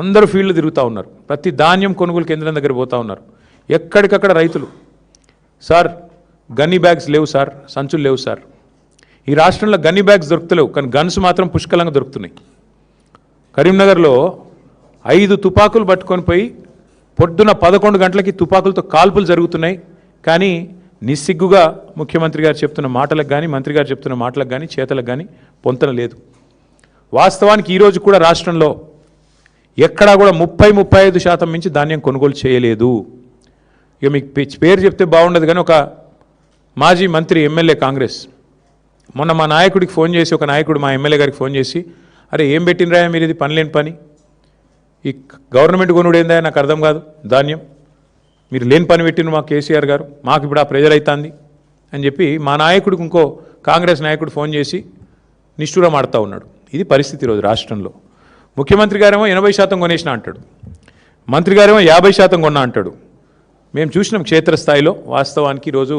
అందరూ ఫీల్డ్ తిరుగుతూ ఉన్నారు, ప్రతి ధాన్యం కొనుగోలు కేంద్రం దగ్గర పోతూ ఉన్నారు. ఎక్కడికక్కడ రైతులు సార్ గన్నీ బ్యాగ్స్ లేవు సార్, సంచులు లేవు సార్. ఈ రాష్ట్రంలో గన్నీ బ్యాగ్స్ దొరుకుతలేవు, కానీ గన్స్ మాత్రం పుష్కలంగా దొరుకుతున్నాయి. కరీంనగర్లో 5 తుపాకులు పట్టుకొని పోయి పొద్దున 11 గంటలకి తుపాకులతో కాల్పులు జరుగుతున్నాయి. కానీ నిస్సిగ్గుగా ముఖ్యమంత్రి గారు చెప్తున్న మాటలకు కానీ, మంత్రి గారు చెప్తున్న మాటలకు కానీ, చేతలకు కానీ పొంతన లేదు. వాస్తవానికి ఈరోజు కూడా రాష్ట్రంలో ఎక్కడా కూడా 30-35% మించి ధాన్యం కొనుగోలు చేయలేదు. ఇక మీకు పేరు చెప్తే బాగుండదు, కానీ ఒక మాజీ మంత్రి ఎమ్మెల్యే కాంగ్రెస్ మొన్న మా నాయకుడికి ఫోన్ చేసి, ఒక నాయకుడు మా ఎమ్మెల్యే గారికి ఫోన్ చేసి, అరే ఏం పెట్టినరా మీరు, ఇది పని లేని పని, ఈ గవర్నమెంట్ కొనుడు ఏందా నాకు అర్థం కాదు, ధాన్యం మీరు లేని పని పెట్టిన మా కేసీఆర్ గారు, మాకు ఇప్పుడు ఆ ప్రెజర్ అవుతుంది అని చెప్పి మా నాయకుడికి ఇంకో కాంగ్రెస్ నాయకుడు ఫోన్ చేసి నిష్ఠూరం ఆడుతూ ఉన్నాడు. ఇది పరిస్థితి ఈరోజు రాష్ట్రంలో. ముఖ్యమంత్రి గారేమో 80% కొనేసిన అంటాడు, మంత్రి గారేమో 50% కొన్నా అంటాడు. మేము చూసినాం క్షేత్రస్థాయిలో. వాస్తవానికి ఈరోజు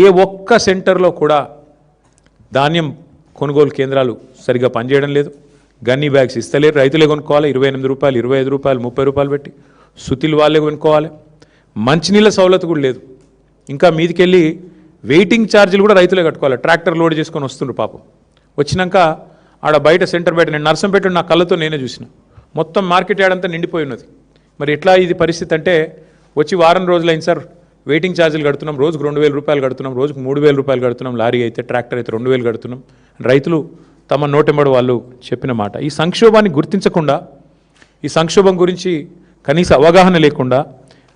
ఏ ఒక్క సెంటర్లో కూడా ధాన్యం కొనుగోలు కేంద్రాలు సరిగా పనిచేయడం లేదు. గన్నీ బ్యాగ్స్ ఇస్తలేరు, రైతులే కొనుక్కోవాలి. 28 రూపాయలు, 25 రూపాయలు, 30 రూపాయలు పెట్టి సుతిలు వాళ్ళే కొనుక్కోవాలి. మంచినీళ్ళ సౌలత్ కూడా లేదు. ఇంకా మీదికెళ్ళి వెయిటింగ్ ఛార్జీలు కూడా రైతులే కట్టుకోవాలి. ట్రాక్టర్ లోడ్ చేసుకొని వస్తుండ్రు పాపం. వచ్చినాక ఆడ బయట సెంటర్ బయట, నేను నర్సంపేట నా కళ్ళతో నేనే చూసిన, మొత్తం మార్కెట్ యార్డ్ నిండిపోయి ఉన్నది. మరి ఎట్లా ఇది పరిస్థితి అంటే, వచ్చి వారం రోజులైంది సార్, వెయిటింగ్ ఛార్జీలు కడుతున్నాం, రోజుకు 2000 రూపాయలు కడుతున్నాం, రోజుకు 3000 రూపాయలు కడుతున్నాం, లారీ అయితే, ట్రాక్టర్ అయితే 2000 కడుతున్నాం. రైతులు తమ నోటెంబడి వాళ్ళు చెప్పిన మాట. ఈ సంక్షోభాన్ని గుర్తించకుండా, ఈ సంక్షోభం గురించి కనీస అవగాహన లేకుండా